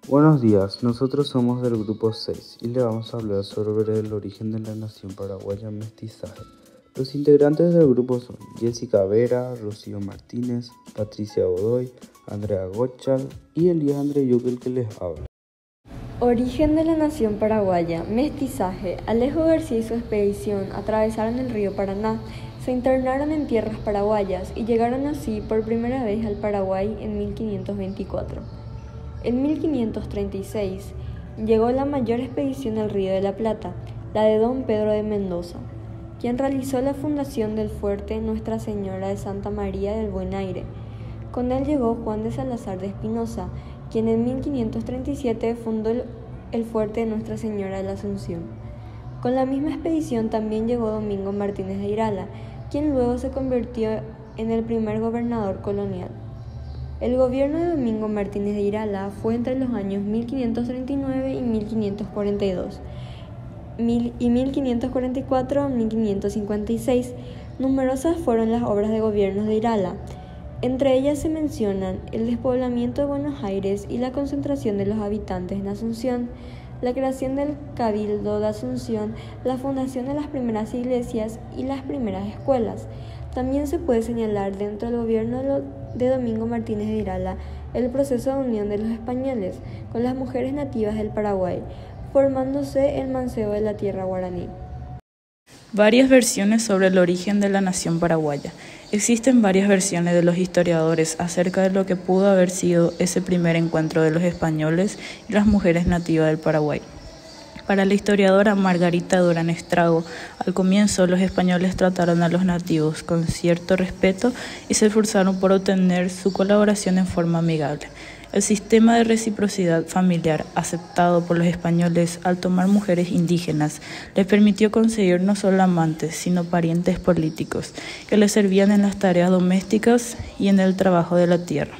Buenos días, nosotros somos del grupo 6 y le vamos a hablar sobre el origen de la nación paraguaya mestizaje. Los integrantes del grupo son Jessica Vera, Rocío Martínez, Patricia Godoy, Andrea Gottschall y Elías Andreyuk, el que les habla. Origen de la nación paraguaya, mestizaje. Alejo García y su expedición atravesaron el río Paraná, se internaron en tierras paraguayas y llegaron así por primera vez al Paraguay en 1524. En 1536 llegó la mayor expedición al Río de la Plata, la de don Pedro de Mendoza, quien realizó la fundación del fuerte Nuestra Señora de Santa María del Buen Aire. Con él llegó Juan de Salazar de Espinosa, quien en 1537 fundó el fuerte de Nuestra Señora de la Asunción. Con la misma expedición también llegó Domingo Martínez de Irala, quien luego se convirtió en el primer gobernador colonial. El gobierno de Domingo Martínez de Irala fue entre los años 1539 y 1542 y 1544 a 1556. Numerosas fueron las obras de gobierno de Irala. Entre ellas se mencionan el despoblamiento de Buenos Aires y la concentración de los habitantes en Asunción, la creación del Cabildo de Asunción, la fundación de las primeras iglesias y las primeras escuelas. También se puede señalar dentro del gobierno de Domingo Martínez de Irala el proceso de unión de los españoles con las mujeres nativas del Paraguay, formándose el mancebo de la tierra guaraní. Varias versiones sobre el origen de la nación paraguaya. Existen varias versiones de los historiadores acerca de lo que pudo haber sido ese primer encuentro de los españoles y las mujeres nativas del Paraguay. Para la historiadora Margarita Durán Estrago, al comienzo los españoles trataron a los nativos con cierto respeto y se esforzaron por obtener su colaboración en forma amigable. El sistema de reciprocidad familiar aceptado por los españoles al tomar mujeres indígenas les permitió conseguir no solo amantes, sino parientes políticos, que les servían en las tareas domésticas y en el trabajo de la tierra.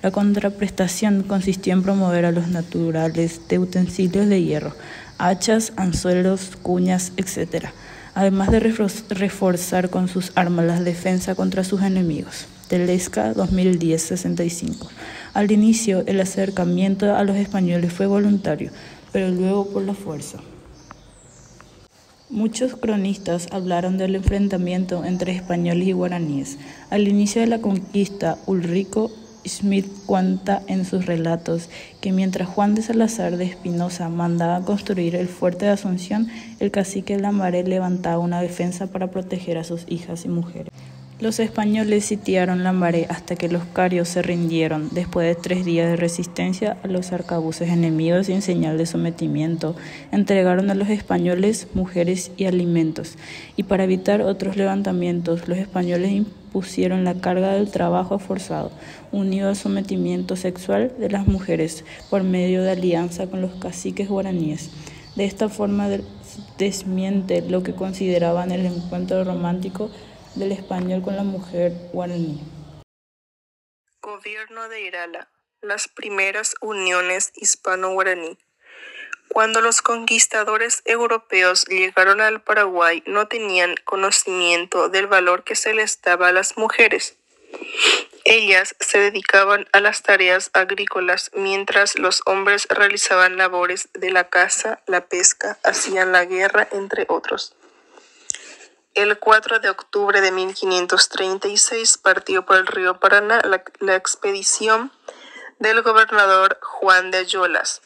La contraprestación consistió en promover a los naturales de utensilios de hierro, hachas, anzuelos, cuñas, etc., además de reforzar con sus armas la defensa contra sus enemigos. Telesca, 2010-65. Al inicio, el acercamiento a los españoles fue voluntario, pero luego por la fuerza. Muchos cronistas hablaron del enfrentamiento entre españoles y guaraníes. Al inicio de la conquista, Ulrico Schmid cuenta en sus relatos que mientras Juan de Salazar de Espinosa mandaba construir el fuerte de Asunción, el cacique Lambaré levantaba una defensa para proteger a sus hijas y mujeres. Los españoles sitiaron Lambaré hasta que los carios se rindieron. Después de 3 días de resistencia a los arcabuces enemigos y en señal de sometimiento, entregaron a los españoles mujeres y alimentos. Y para evitar otros levantamientos, los españoles impusieron la carga del trabajo forzado, unido al sometimiento sexual de las mujeres, por medio de alianza con los caciques guaraníes. De esta forma desmiente lo que consideraban el encuentro romántico del español con la mujer guaraní. Gobierno de Irala. Las primeras uniones hispano-guaraní. Cuando los conquistadores europeos llegaron al Paraguay, no tenían conocimiento del valor que se les daba a las mujeres. Ellas se dedicaban a las tareas agrícolas, mientras los hombres realizaban labores de la caza, la pesca, hacían la guerra, entre otros. El 4 de octubre de 1536 partió por el río Paraná la expedición del gobernador Juan de Ayolas,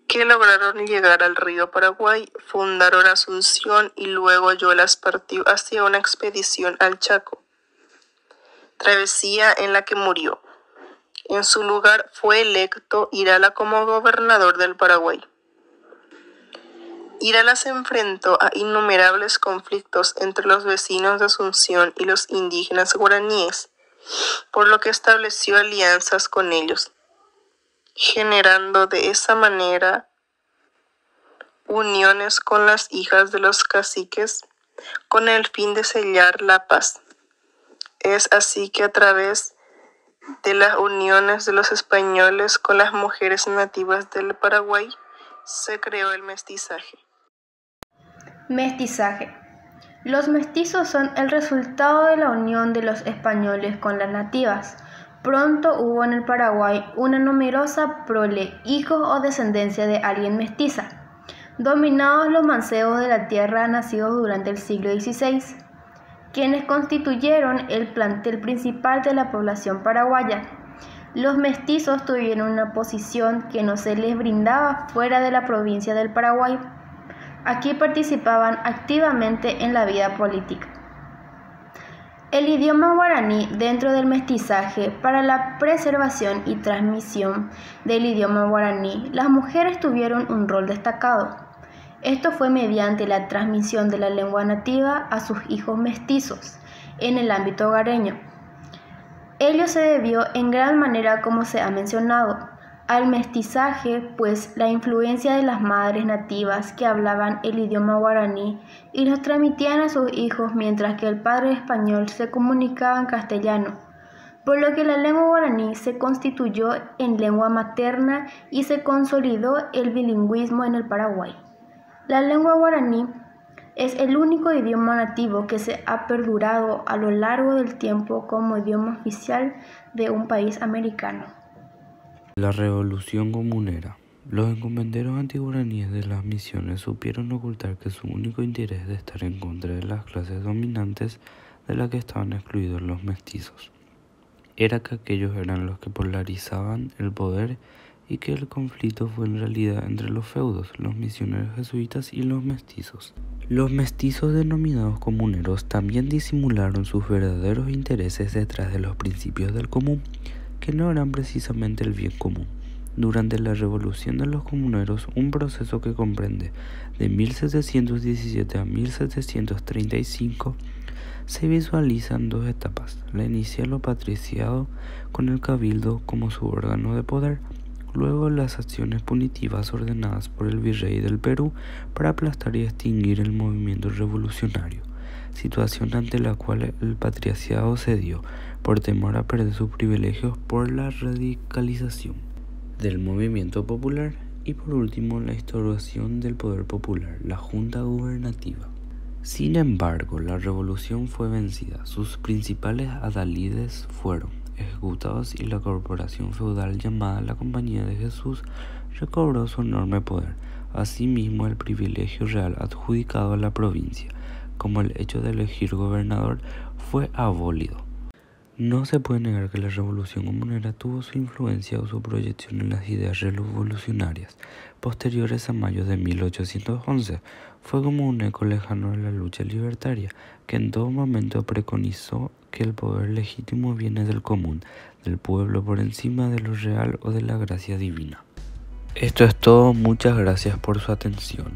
que lograron llegar al río Paraguay, fundaron Asunción y luego Ayolas partió hacia una expedición al Chaco, travesía en la que murió. En su lugar fue electo Irala como gobernador del Paraguay. Irala se enfrentó a innumerables conflictos entre los vecinos de Asunción y los indígenas guaraníes, por lo que estableció alianzas con ellos, generando de esa manera uniones con las hijas de los caciques con el fin de sellar la paz. Es así que a través de las uniones de los españoles con las mujeres nativas del Paraguay se creó el mestizaje. Mestizaje. Los mestizos son el resultado de la unión de los españoles con las nativas. Pronto hubo en el Paraguay una numerosa prole, hijos o descendencia de alguien mestiza, dominados los manceos de la tierra nacidos durante el siglo XVI, quienes constituyeron el plantel principal de la población paraguaya. Los mestizos tuvieron una posición que no se les brindaba fuera de la provincia del Paraguay. Aquí participaban activamente en la vida política. El idioma guaraní dentro del mestizaje. Para la preservación y transmisión del idioma guaraní, las mujeres tuvieron un rol destacado. Esto fue mediante la transmisión de la lengua nativa a sus hijos mestizos en el ámbito hogareño. Ello se debió en gran manera, como se ha mencionado, al mestizaje, pues la influencia de las madres nativas que hablaban el idioma guaraní y los transmitían a sus hijos, mientras que el padre español se comunicaba en castellano, por lo que la lengua guaraní se constituyó en lengua materna y se consolidó el bilingüismo en el Paraguay. La lengua guaraní es el único idioma nativo que se ha perdurado a lo largo del tiempo como idioma oficial de un país americano. La Revolución Comunera. Los encomenderos antiguaraníes de las misiones supieron ocultar que su único interés de estar en contra de las clases dominantes de las que estaban excluidos los mestizos era que aquellos eran los que polarizaban el poder y que el conflicto fue en realidad entre los feudos, los misioneros jesuitas y los mestizos. Los mestizos denominados comuneros también disimularon sus verdaderos intereses detrás de los principios del común, que no eran precisamente el bien común. Durante la Revolución de los Comuneros, un proceso que comprende de 1717 a 1735, se visualizan dos etapas: la inicial o patriciado, con el cabildo como su órgano de poder, luego las acciones punitivas ordenadas por el virrey del Perú para aplastar y extinguir el movimiento revolucionario, situación ante la cual el patriciado cedió por temor a perder sus privilegios por la radicalización del movimiento popular, y por último la instauración del poder popular, la junta gubernativa. Sin embargo, la revolución fue vencida, sus principales adalides fueron ejecutados y la corporación feudal llamada la Compañía de Jesús recobró su enorme poder. Asimismo, el privilegio real adjudicado a la provincia, como el hecho de elegir gobernador, fue abolido. No se puede negar que la Revolución Comunera tuvo su influencia o su proyección en las ideas revolucionarias posteriores a mayo de 1811. Fue como un eco lejano de la lucha libertaria, que en todo momento preconizó que el poder legítimo viene del común, del pueblo por encima de lo real o de la gracia divina. Esto es todo, muchas gracias por su atención.